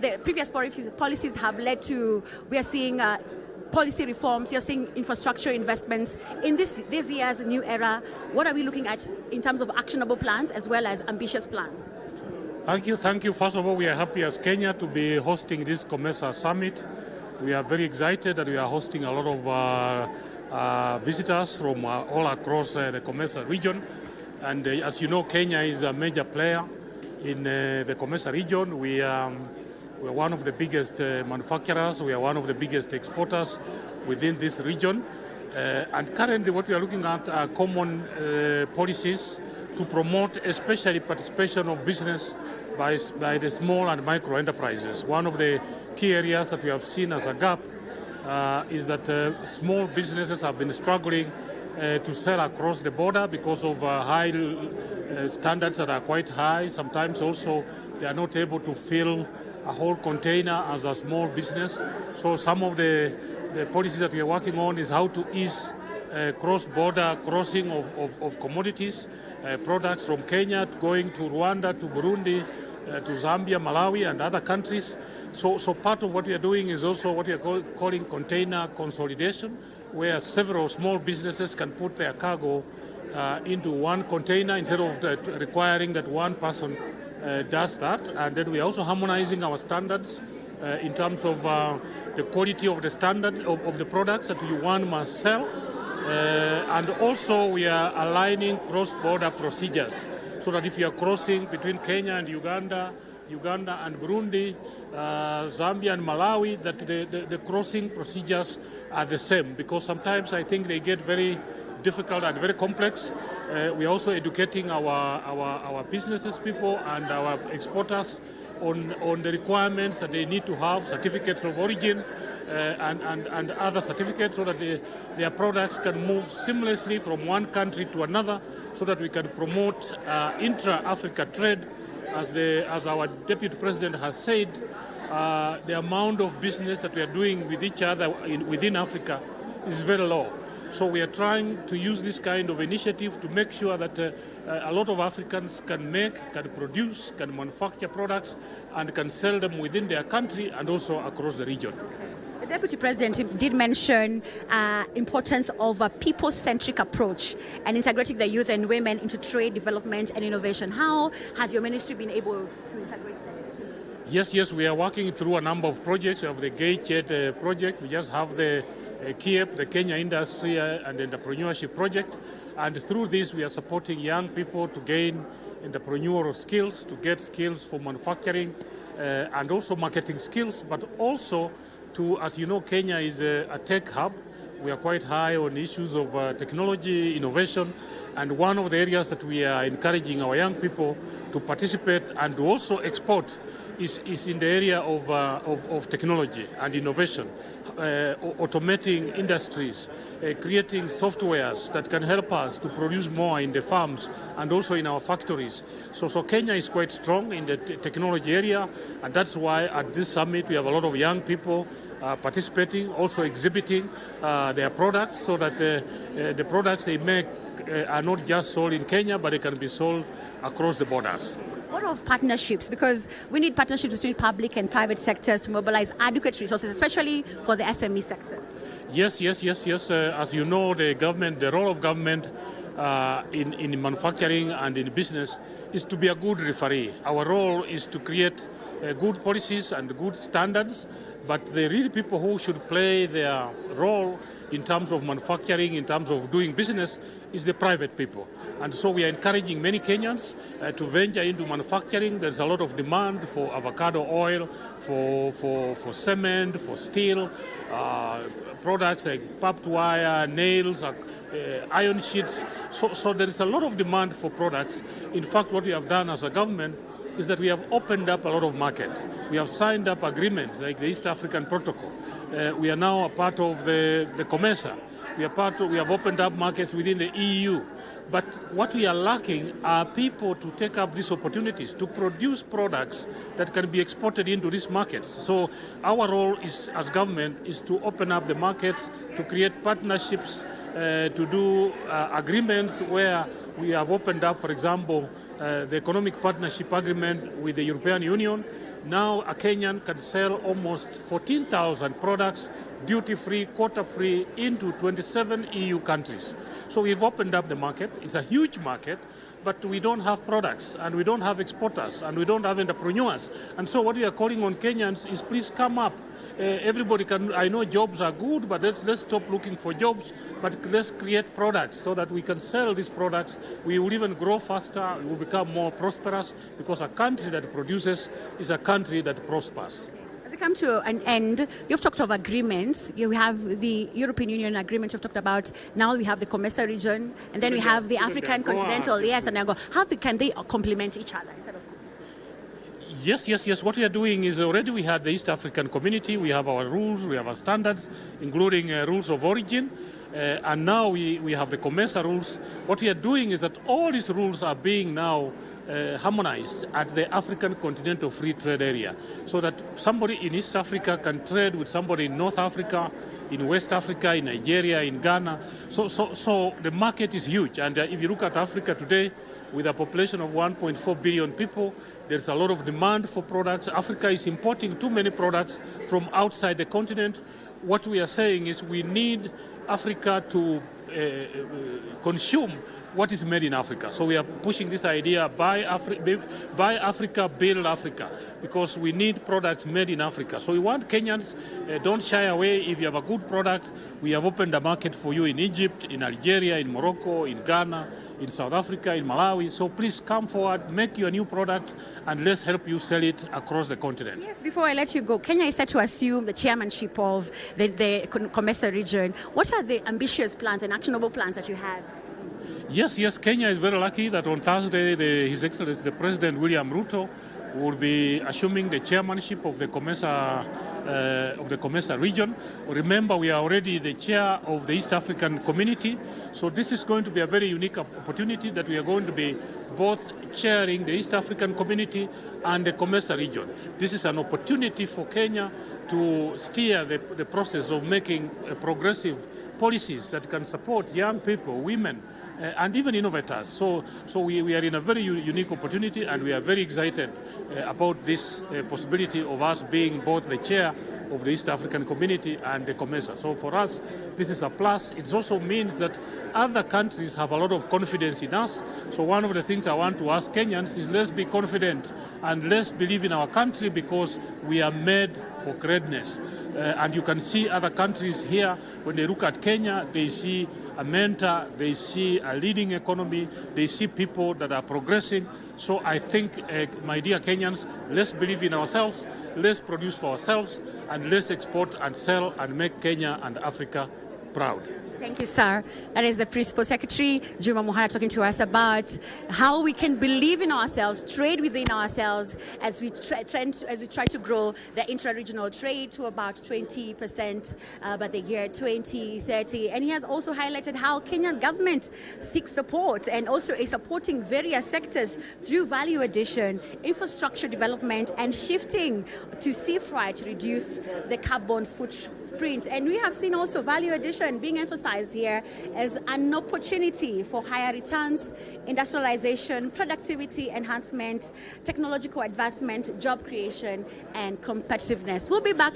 the previous policies have led to, we are seeing policy reforms, you're seeing infrastructure investments. In this year's new era, what are we looking at in terms of actionable plans as well as ambitious plans? Thank you. First of all, we are happy as Kenya to be hosting this COMESA summit. We are very excited that we are hosting a lot of visitors from all across the COMESA region. And as you know, Kenya is a major player in the COMESA region. We are one of the biggest manufacturers. We are one of the biggest exporters within this region. And currently what we are looking at are common policies to promote especially participation of business by the small and micro enterprises. One of the key areas that we have seen as a gap is that small businesses have been struggling to sell across the border because of high standards that are quite high. Sometimes also they are not able to fill a whole container as a small business. So some of the policies that we are working on is how to ease cross-border crossing of commodities, products from Kenya going to Rwanda, to Burundi, to Zambia, Malawi, and other countries. So part of what we are doing is also what we are calling container consolidation, where several small businesses can put their cargo into one container instead of requiring that one person does that. And then we are also harmonizing our standards in terms of the quality of the standard of the products that one must sell. And also we are aligning cross-border procedures so that if you are crossing between Kenya and Uganda and Burundi, Zambia and Malawi, that the crossing procedures are the same, because sometimes I think they get very difficult and very complex. We are also educating our businesses people and our exporters on the requirements that they need to have, certificates of origin and other certificates, so that their products can move seamlessly from one country to another, so that we can promote intra-Africa trade. As our Deputy President has said, the amount of business that we are doing with each other within Africa is very low. So we are trying to use this kind of initiative to make sure that a lot of Africans can produce, can manufacture products, and can sell them within their country and also across the region. The Deputy President did mention importance of a people-centric approach and integrating the youth and women into trade development and innovation. How has your ministry been able to integrate that? Yes, we are working through a number of projects. We have the Gate project. We just have the KIEP, the Kenya Industry and Entrepreneurship Project. And through this, we are supporting young people to gain entrepreneurial skills, to get skills for manufacturing and also marketing skills, but also as you know, Kenya is a tech hub. We are quite high on issues of technology, innovation, and one of the areas that we are encouraging our young people to participate and to also export is in the area of technology and innovation, automating industries, creating softwares that can help us to produce more in the farms and also in our factories. So Kenya is quite strong in the technology area, and that's why at this summit we have a lot of young people participating, also exhibiting their products, so that the products they make are not just sold in Kenya, but they can be sold across the borders. What of partnerships? Because we need partnerships between public and private sectors to mobilize adequate resources, especially for the SME sector. Yes. As you know, the role of government in manufacturing and in business is to be a good referee. Our role is to create good policies and good standards, but the real people who should play their role in terms of manufacturing, in terms of doing business, is the private people. And so we are encouraging many Kenyans to venture into manufacturing. There's a lot of demand for avocado oil, for cement, for steel, products like barbed wire, nails, iron sheets. So there is a lot of demand for products. In fact, what we have done as a government is that we have opened up a lot of market. We have signed up agreements like the East African Protocol. We are now a part of the COMESA. We have opened up markets within the EU. But what we are lacking are people to take up these opportunities, to produce products that can be exported into these markets. So our role as government is to open up the markets, to create partnerships, to do agreements where we have opened up, for example, the economic partnership agreement with the European Union, Now a Kenyan can sell almost 14,000 products duty-free, quota-free into 27 EU countries. So we've opened up the market. It's a huge market, but we don't have products, and we don't have exporters, and we don't have entrepreneurs. And so what we are calling on Kenyans is please come up. Everybody can, I know jobs are good, but let's stop looking for jobs, but let's create products so that we can sell these products. We will even grow faster, we will become more prosperous, because a country that produces is a country that prospers. As we come to an end, you've talked of agreements. You have the European Union agreement you've talked about. Now we have the COMESA region, and then we have the African continental. Yes, and I go, how can they complement each other instead of Yes. What we are doing is already we had the East African community, we have our rules, we have our standards, including rules of origin, and now we have the COMESA rules. What we are doing is that all these rules are being now harmonized at the African Continental Free Trade Area, so that somebody in East Africa can trade with somebody in North Africa, in West Africa, in Nigeria, in Ghana. So the market is huge, and if you look at Africa today, with a population of 1.4 billion people, there's a lot of demand for products. Africa is importing too many products from outside the continent. What we are saying is we need Africa to consume what is made in Africa. So we are pushing this idea, buy Africa, build Africa, because we need products made in Africa. So we want Kenyans, don't shy away. If you have a good product, we have opened a market for you in Egypt, in Algeria, in Morocco, in Ghana, in South Africa, in Malawi. So please come forward, make your new product, and let's help you sell it across the continent. Yes, before I let you go, Kenya is set to assume the chairmanship of the COMESA region. What are the ambitious plans and actionable plans that you have? Yes, Kenya is very lucky that on Thursday, His Excellency, the President William Ruto, will be assuming the chairmanship of the COMESA region. Remember, we are already the chair of the East African community, so this is going to be a very unique opportunity that we are going to be both chairing the East African community and the COMESA region. This is an opportunity for Kenya to steer the process of making progressive policies that can support young people, women, and even innovators. So we are in a very unique opportunity, and we are very excited about this possibility of us being both the chair of the East African community and the COMESA. So for us, this is a plus. It also means that other countries have a lot of confidence in us. So one of the things I want to ask Kenyans is let's be confident and let's believe in our country, because we are made for greatness. And you can see other countries here, when they look at Kenya, they see a mentor, they see a leading economy, they see people that are progressing. So I think, my dear Kenyans, let's believe in ourselves, let's produce for ourselves, and let's export and sell and make Kenya and Africa proud. Thank you, sir. That is the Principal Secretary, Juma Mukhwana, talking to us about how we can believe in ourselves, trade within ourselves, as we try to grow the intra-regional trade to about 20% by the year 2030. And he has also highlighted how Kenyan government seeks support and also is supporting various sectors through value addition, infrastructure development, and shifting to sea freight to reduce the carbon footprint. And we have seen also value addition being emphasized here as an opportunity for higher returns, industrialization, productivity enhancement, technological advancement, job creation, and competitiveness. We'll be back